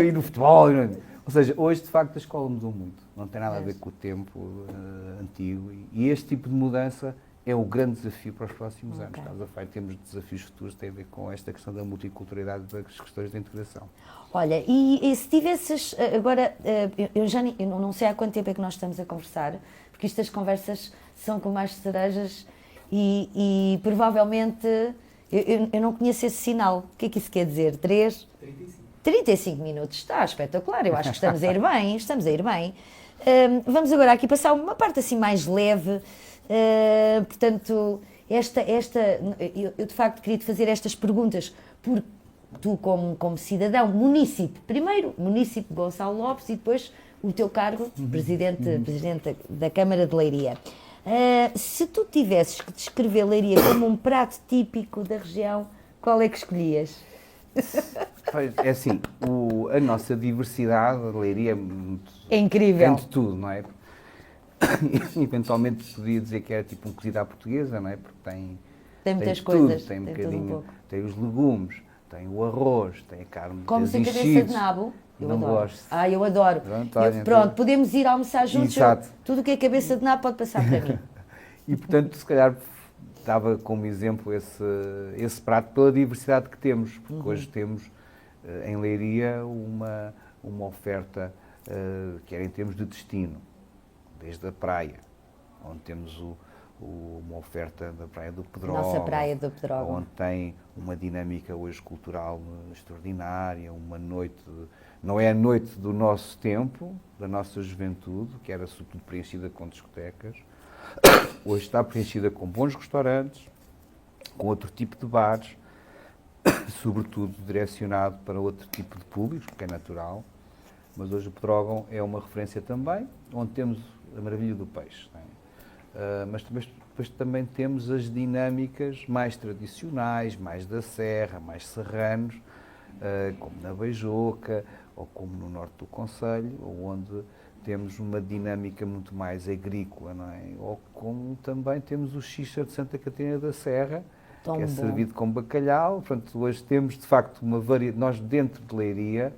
e no futebol. Ou seja, hoje, de facto, a escola mudou muito. Não tem nada a ver com o tempo antigo. E este tipo de mudança é o grande desafio para os próximos anos. Ok. Estamos a falar, temos desafios futuros que têm a ver com esta questão da multiculturalidade e das questões da integração. Olha, e se tivesses, agora, eu não sei há quanto tempo é que nós estamos a conversar, porque estas conversas são como as cerejas e provavelmente, eu não conheço esse sinal. O que é que isso quer dizer? 35 minutos, está espetacular, eu acho que estamos a ir bem, estamos a ir bem. Vamos agora aqui passar uma parte assim mais leve, portanto, eu de facto queria te fazer estas perguntas, porque tu como cidadão, munícipe, primeiro munícipe Gonçalo Lopes e depois o teu cargo, presidente da Câmara de Leiria. Se tu tivesses que descrever Leiria como um prato típico da região, qual é que escolhias? É assim, a nossa diversidade, a Leiria é incrível. Tem de tudo, não é? Eventualmente podia dizer que era tipo um cozido à portuguesa, não é? Porque tem muitas tudo, coisas, tem um bocadinho, tem os legumes, tem o arroz, tem a carne. Comes a cabeça de nabo? Eu não adoro. gosto. Eu adoro. Pronto, podemos ir almoçar juntos. Tudo o que é cabeça de nabo pode passar para mim. E portanto, se calhar dava como exemplo esse prato pela diversidade que temos, porque hoje temos em Leiria uma oferta que era em termos de destino, desde a praia, onde temos uma oferta da Praia do Pedrógão, Nossa Praia do Pedrógão, onde tem uma dinâmica hoje cultural extraordinária, uma noite, não é a noite do nosso tempo, da nossa juventude, que era sobretudo preenchida com discotecas, hoje está preenchida com bons restaurantes, com outro tipo de bares, sobretudo direcionado para outro tipo de públicos, porque é natural, mas hoje o Pedrógão é uma referência também, onde temos a maravilha do peixe. Não é? Mas depois também temos as dinâmicas mais tradicionais, mais da serra, mais serranos, como na Beijoca, ou como no norte do concelho, onde temos uma dinâmica muito mais agrícola, não é? Ou como também temos o xixa de Santa Catarina da Serra, Tão que é bom. servido com bacalhau. Portanto, hoje temos de facto uma variedade. Nós dentro de Leiria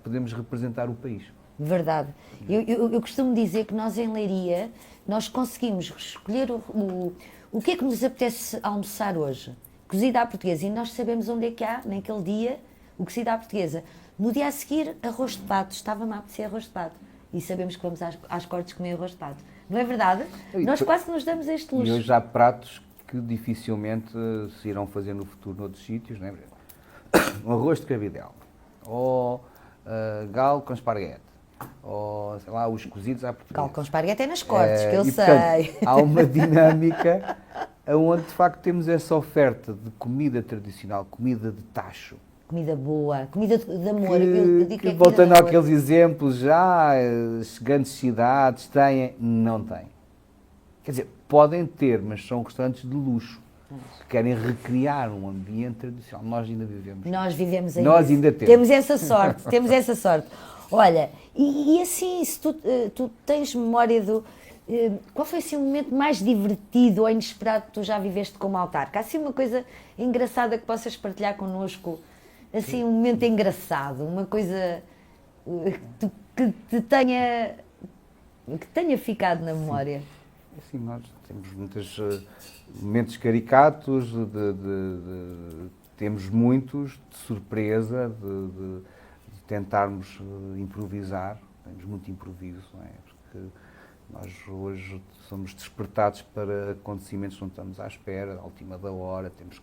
podemos representar o país. Verdade. Eu costumo dizer que nós em Leiria, nós conseguimos escolher o que é que nos apetece almoçar hoje. Cozida à portuguesa. E nós sabemos onde é que há, naquele dia, o cozido à portuguesa. No dia a seguir, arroz de pato. Estava-me a apetecer arroz de pato. E sabemos que vamos às cortes comer arroz de pato. Não é verdade? Nós quase nos damos este luxo. E hoje há pratos que dificilmente se irão fazer no futuro noutros sítios, não é? Um arroz de cabidela. Ou galo com esparguete. Ou, sei lá, os cozidos à portuguesa. Galo com esparguete é nas cortes, que eu sei. Portanto, há uma dinâmica onde, de facto, temos essa oferta de comida tradicional, comida de tacho. Comida boa, comida de amor. Voltando àqueles exemplos, as grandes cidades têm, não têm. Quer dizer, podem ter, mas são restaurantes de luxo, que querem recriar um ambiente tradicional. Nós ainda vivemos. Nós vivemos ainda. Nós ainda temos. Temos essa sorte, temos essa sorte. Olha, e assim, se tu tens memória qual foi assim o momento mais divertido ou inesperado que tu já viveste como autarca? Há assim uma coisa engraçada que possas partilhar connosco? Assim, um momento engraçado, uma coisa que tenha ficado na memória. Assim, nós temos muitos momentos caricatos, temos muitos de surpresa, de tentarmos improvisar, temos muito improviso, não é? Porque nós hoje somos despertados para acontecimentos que não estamos à espera, à última da hora, temos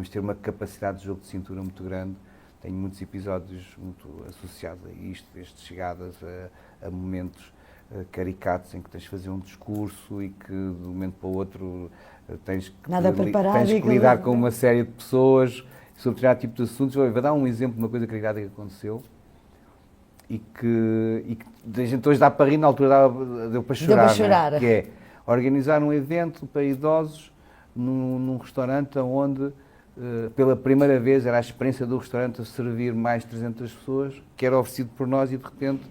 de ter uma capacidade de jogo de cintura muito grande. Tenho muitos episódios muito associados a isto, desde chegadas a momentos caricatos em que tens de fazer um discurso e que de um momento para o outro tens que lidar com uma série de pessoas sobre determinado tipo de assuntos. Vou dar um exemplo de uma coisa caricata que aconteceu e que a gente hoje dá para rir, na altura deu para chorar. Né? Que é organizar um evento para idosos num restaurante onde pela primeira vez era a experiência do restaurante a servir mais de 300 pessoas, que era oferecido por nós, e de repente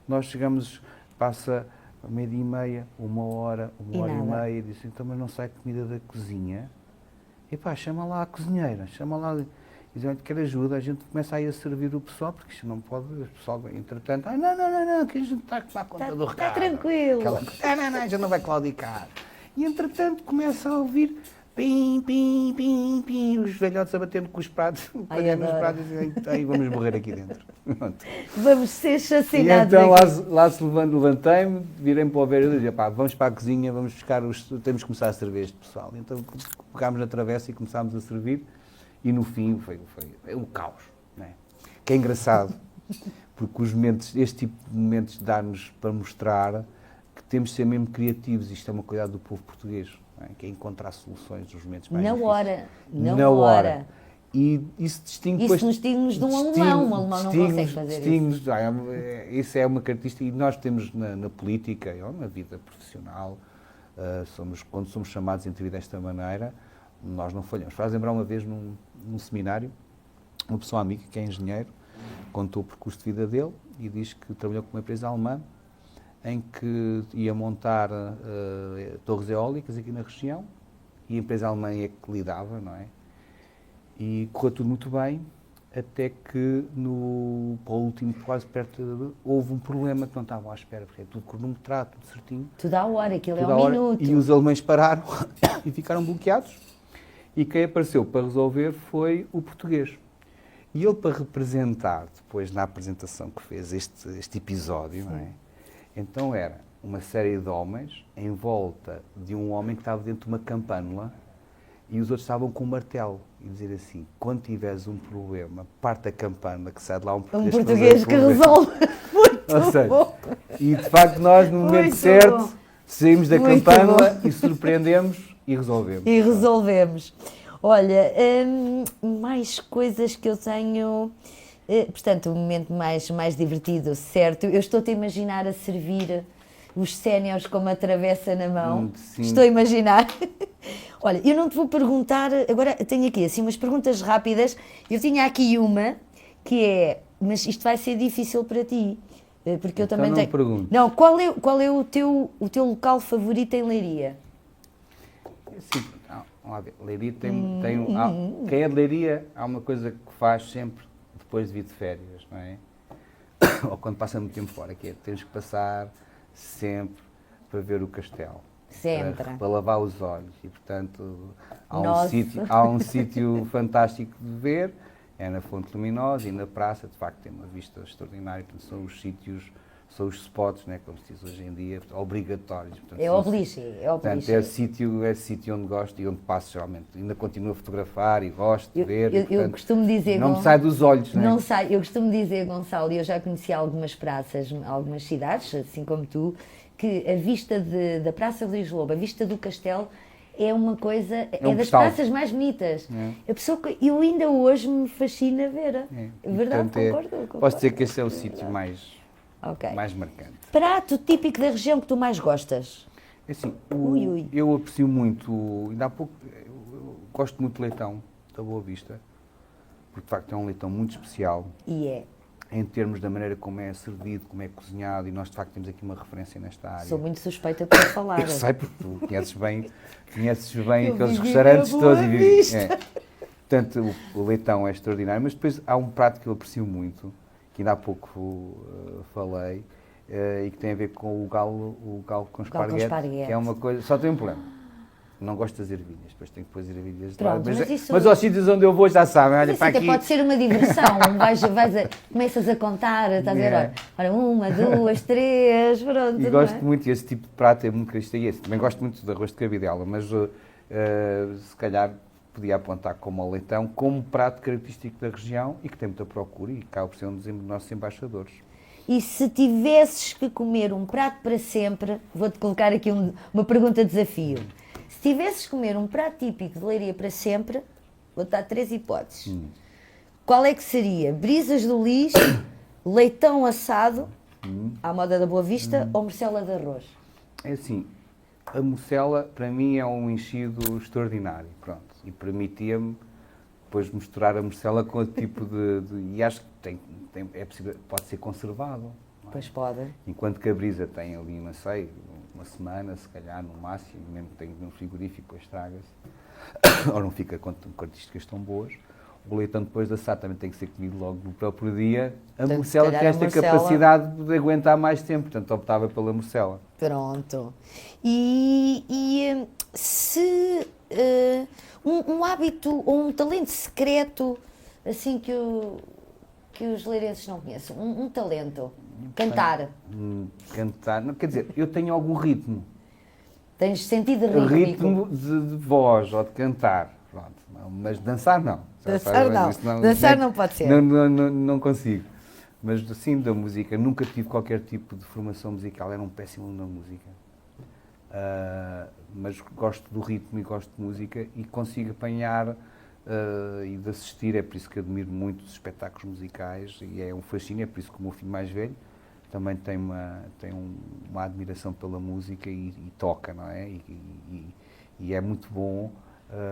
nós chegamos, passa meia-dia e meia, uma hora e meia, e disse, então, mas não sai comida da cozinha? E pá, chama lá a cozinheira, chama lá. E dizem, olha, quer ajuda, a gente começa aí a servir o pessoal, porque isto não pode, o pessoal, entretanto, não, que a gente está a tomar conta do recado. Está tranquilo. Não, a gente não vai claudicar. E entretanto começa a ouvir pim, pim, pim, pim, os velhotes a batendo com os pratos, batendo nos pratos e dizem, aí vamos morrer aqui dentro. Pronto. Vamos ser E chacinados então aqui. lá se levantei-me, virei-me para o vereador e disse, pá, vamos para a cozinha, vamos buscar temos que começar a servir este pessoal. Então pegámos na travessa e começámos a servir e no fim foi o caos, não é? Que é engraçado, porque este tipo de momentos dá-nos para mostrar que temos de ser mesmo criativos, isto é uma coisa do povo português, não é? Que é encontrar soluções nos momentos mais difíceis. Na hora. E isso distingue... Isso distingue-nos de um alemão. Um alemão não consegue fazer isso. Isso é uma característica, e nós temos na política, ou na vida profissional, quando somos chamados a intervir desta maneira, nós não falhamos. Faz lembrar uma vez num seminário, uma pessoa amiga, que é engenheiro, contou o percurso de vida dele e diz que trabalhou com uma empresa alemã em que ia montar torres eólicas aqui na região, e a empresa alemã é que lidava, não é? E correu tudo muito bem, até que para o último, quase perto, houve um problema que não estavam à espera, porque é tudo cronometrado, tudo certinho. Tudo à hora, aquilo tudo é um minuto. E os alemães pararam e ficaram bloqueados, e quem apareceu para resolver foi o português. E ele, para representar, depois na apresentação que fez este episódio, não é? Então era uma série de homens em volta de um homem que estava dentro de uma campânula e os outros estavam com um martelo e dizer assim, quando tiveres um problema, parte a campânula que sai de lá um português que resolve. Muito bom. E de facto nós no momento certo saímos da campânula e surpreendemos e resolvemos. E resolvemos. Olha, mais coisas que eu tenho... Portanto, o momento mais divertido, certo? Eu estou-te a imaginar a servir os séniores com uma travessa na mão. Sim. Estou a imaginar. Olha, eu não te vou perguntar... Agora, tenho aqui assim umas perguntas rápidas. Eu tinha aqui uma, que é... Mas isto vai ser difícil para ti. Porque eu então também tenho... Pergunto. Não, qual é o teu local favorito em Leiria? Sim, vamos lá ver. Leiria quem é de Leiria, há uma coisa que faz sempre depois de vir de férias, não é? Ou quando passa muito tempo fora, que é, temos que passar sempre para ver o castelo. Sempre. Para lavar os olhos. E, portanto, há um sítio fantástico de ver, é na Fonte Luminosa e na praça, de facto tem uma vista extraordinária, portanto, são os sítios, são os spots, né, como se diz hoje em dia, obrigatórios. Portanto, é oblige. Portanto, é o sítio onde gosto e onde passo geralmente. Ainda continuo a fotografar e gosto de ver. Eu costumo dizer... Não me sai dos olhos, não é? Não sai. Eu costumo dizer, Gonçalo, e eu já conheci algumas praças, algumas cidades, assim como tu, que a vista da Praça de Lisboa, a vista do castelo, é uma coisa... É das praças mais bonitas. A pessoa que eu ainda hoje me fascina ver. É verdade, concordo. Posso dizer que esse é o sítio mais marcante. Prato típico da região que tu mais gostas? É assim, eu aprecio muito, ainda há pouco, eu gosto muito de leitão da Boa Vista, porque de facto é um leitão muito especial. E é. Em termos da maneira como é servido, como é cozinhado, e nós de facto temos aqui uma referência nesta área. Sou muito suspeita para falar. Eu sei, porque tu conheces bem aqueles restaurantes todos. Portanto, o leitão é extraordinário, mas depois há um prato que eu aprecio muito, que ainda há pouco falei, e que tem a ver com o galo com esparguete, que é uma coisa... Só tem um problema. Não gosto das ervilhas, depois tenho que pôr as ervilhas de lado. Mas aos sítios onde eu vou já sabem, olha para aqui. Pode ser uma diversão, começas a contar, estás a ver, olha, 1, 2, 3, pronto. E gosto muito, esse tipo de prato é muito característico. Também gosto muito de arroz de cabidela, mas se calhar podia apontar como ao leitão, como prato característico da região e que tem muita procura e acaba por ser um dos nossos embaixadores. E se tivesses que comer um prato para sempre, vou-te colocar aqui uma pergunta de desafio. Se tivesses que comer um prato típico de Leiria para sempre, vou-te dar 3 hipóteses. Qual é que seria? Brisas do Lis, leitão assado, à moda da Boa Vista, ou morcela de arroz? É assim, a morcela para mim é um enchido extraordinário, pronto, e permitia-me depois misturar a morcela com outro tipo e acho que é possível, pode ser conservado. Não é? Pois pode. Enquanto que a brisa tem ali, não sei, uma semana, se calhar, no máximo, mesmo que tenha um frigorífico, estraga-se, ou não fica com características tão boas. o leitão depois de assado também tem que ser comido logo no próprio dia. A Portanto, morcela se tem calhar a esta morcela- capacidade de aguentar mais tempo, portanto optava pela morcela. Pronto. Se um hábito ou um talento secreto, assim que os leirenses não conheçem, um talento, cantar. Cantar, não, quer dizer, eu tenho algum ritmo. Tens sentido rítmico. Ritmo de voz ou de cantar, pronto. Mas dançar não. Já Dançar sabes, não. isso Dançar não pode ser. Não consigo. Mas sim, da música, nunca tive qualquer tipo de formação musical, era um péssimo na música. Mas gosto do ritmo e gosto de música e consigo apanhar e de assistir, é por isso que admiro muito os espetáculos musicais e é um fascínio, é por isso que o meu filho mais velho também tem uma admiração pela música e toca, não é? E é muito bom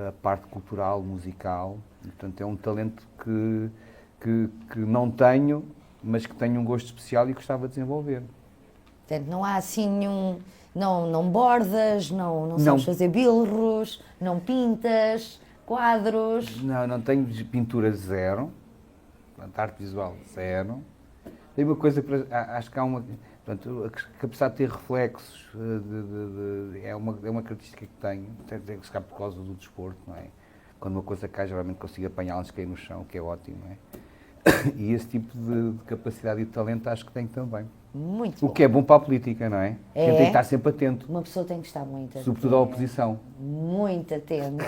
a parte cultural, musical, e, portanto é um talento que não tenho, mas que tenho um gosto especial e gostava de desenvolver. Portanto, não há assim nenhum. Não bordas, não sabes Não. fazer bilros, não pintas, quadros. Não tenho pintura zero, portanto, arte visual zero. Tem uma coisa, acho que há uma, portanto, a capacidade de ter reflexos é uma característica que tenho, tem que ficar por causa do desporto, não é? Quando uma coisa cai, geralmente consigo apanhá-la antes de cair no chão, o que é ótimo, não é? E esse tipo de capacidade e de talento acho que tenho também. Muito O bom. que é bom para a política, não é? É? Tem que estar sempre atento, Uma pessoa tem que estar muito atenta. sobretudo à oposição. Muito atenta.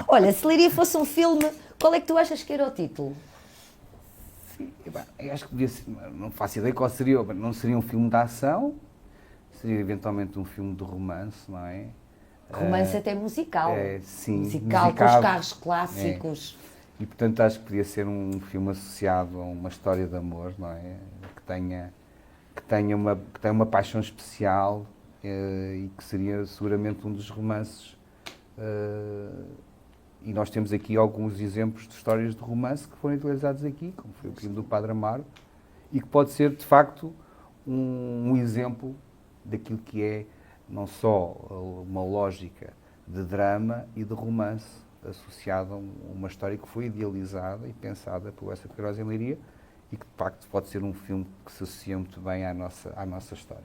Olha, se Leiria fosse um filme, qual é que tu achas que era o título? Sim, eu acho que podia ser, não faço ideia qual seria, não seria um filme de ação, seria eventualmente um filme de romance, não é? Romance até musical. Sim, musical com os musicado. carros clássicos. E portanto acho que podia ser um filme associado a uma história de amor, não é? Que tenha uma paixão especial e que seria seguramente um dos romances. E nós temos aqui alguns exemplos de histórias de romance que foram idealizados aqui, como foi o crime do Padre Amaro, e que pode ser de facto um exemplo daquilo que é não só uma lógica de drama e de romance associada a uma história que foi idealizada e pensada pelo Lessa Queiroz em Leiria e que de facto pode ser um filme que se associa muito bem à nossa história.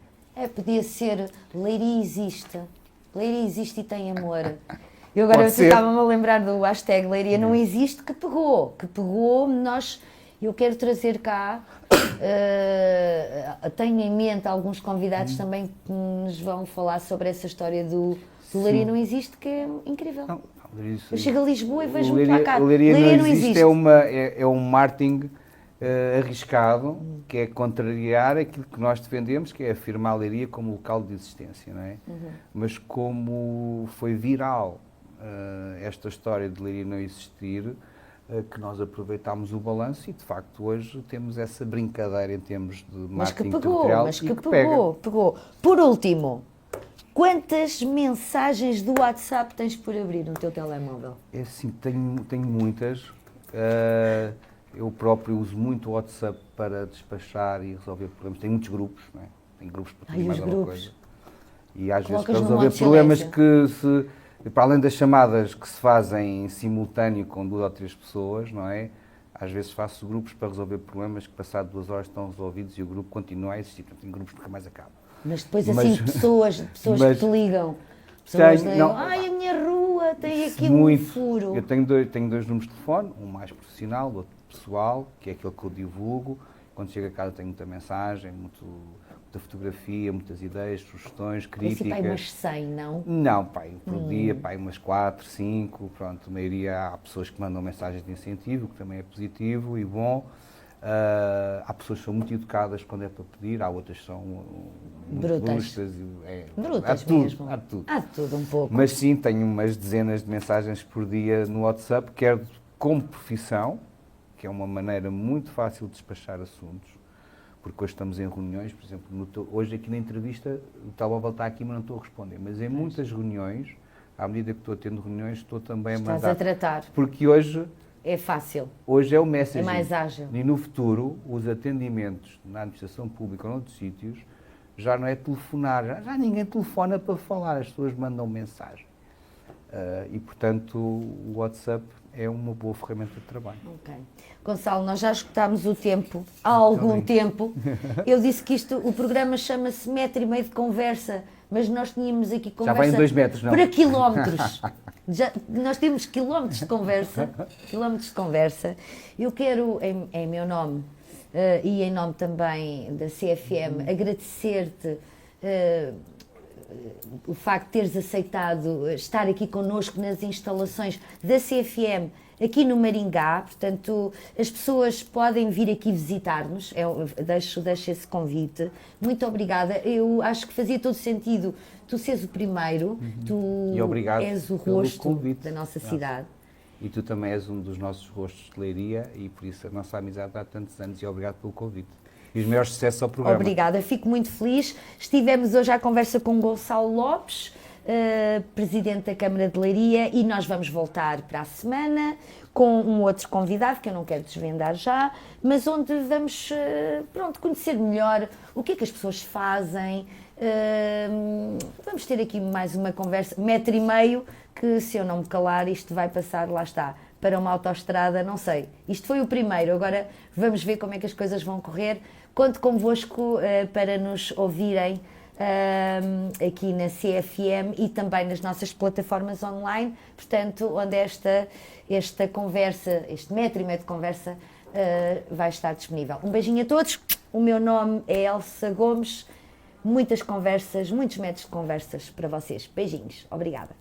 Podia ser Leiria existe e tem amor. Eu agora Pode ser. estava-me a lembrar do hashtag Leiria não existe, que pegou, eu quero trazer cá, tenho em mente alguns convidados também que nos vão falar sobre essa história do Leiria não existe, que é incrível. Não, Eu chego a Lisboa e vejo Leiria, um placar. Leiria não existe. É um marketing arriscado, que é contrariar aquilo que nós defendemos, que é afirmar a Leiria como local de existência, não é? Mas como foi viral esta história de Leiria não existir, que nós aproveitámos o balanço e de facto hoje temos essa brincadeira em termos de marketing territorial. Mas que pegou. Por último, quantas mensagens do WhatsApp tens por abrir no teu telemóvel? É assim, tenho muitas. Eu próprio uso muito o WhatsApp para despachar e resolver problemas. Tenho muitos grupos, não é? Tenho grupos para tudo e mais alguma coisa. E às vezes para resolver problemas para além das chamadas que se fazem em simultâneo com 2 ou 3 pessoas, não é? Às vezes faço grupos para resolver problemas que passado 2 horas estão resolvidos e o grupo continua a existir. Portanto, tenho grupos que nunca mais acabam. Mas depois assim, pessoas que te ligam. Pessoas que digam, a minha rua tem aqui um furo. Eu tenho dois números de telefone, um mais profissional, outro pessoal, que é aquele que eu divulgo. Quando chego a casa tenho muita mensagem, muita fotografia, muitas ideias, sugestões, críticas. E pai, umas 100, não? Não, pai, por dia, pai, umas 4, 5, pronto. A maioria há pessoas que mandam mensagens de incentivo, que também é positivo e bom. Há pessoas que são muito educadas quando é para pedir, há outras que são muito bruscas. Brutas mesmo. Há de tudo um pouco. Mas sim, tenho umas dezenas de mensagens por dia no WhatsApp, quer como profissão, que é uma maneira muito fácil de despachar assuntos, porque hoje estamos em reuniões, por exemplo, hoje aqui na entrevista o telemóvel está aqui, mas não estou a responder, mas em muitas reuniões, à medida que estou tendo reuniões, estou também a mandar. Estás a tratar. Porque hoje é fácil. Hoje é o messaging. É mais ágil. E no futuro, os atendimentos na administração pública ou noutros sítios, já não é telefonar, já ninguém telefona para falar, as pessoas mandam mensagem. E, portanto, o WhatsApp é uma boa ferramenta de trabalho. Ok. Gonçalo, nós já esgotámos o tempo há algum tempo. Eu disse que o programa chama-se 1,5 metro de conversa, mas nós tínhamos aqui conversa... Já vai em 2 metros, não? Para quilómetros. Nós temos quilómetros de conversa. Quilómetros de conversa. Eu quero, em meu nome e em nome também da CFM, agradecer-te o facto de teres aceitado estar aqui connosco nas instalações da CFM aqui no Maringá. Portanto, as pessoas podem vir aqui visitar-nos, deixo esse convite. Muito obrigada, eu acho que fazia todo sentido tu seres o primeiro, tu és o rosto da nossa cidade. E tu também és um dos nossos rostos de Leiria e por isso a nossa amizade há tantos anos, e obrigado pelo convite. E os maiores sucessos ao programa. Obrigada, fico muito feliz. Estivemos hoje à conversa com Gonçalo Lopes, Presidente da Câmara de Leiria, e nós vamos voltar para a semana com um outro convidado, que eu não quero desvendar já, mas onde vamos conhecer melhor o que é que as pessoas fazem. Vamos ter aqui mais uma conversa, 1,5 metro, que se eu não me calar isto vai passar, lá está, para uma autoestrada, não sei. Isto foi o primeiro, agora vamos ver como é que as coisas vão correr. Conto convosco para nos ouvirem aqui na CFM e também nas nossas plataformas online, portanto, onde esta conversa, este 1,5 metro de conversa, vai estar disponível. Um beijinho a todos, o meu nome é Elsa Gomes, muitas conversas, muitos metros de conversas para vocês. Beijinhos, obrigada.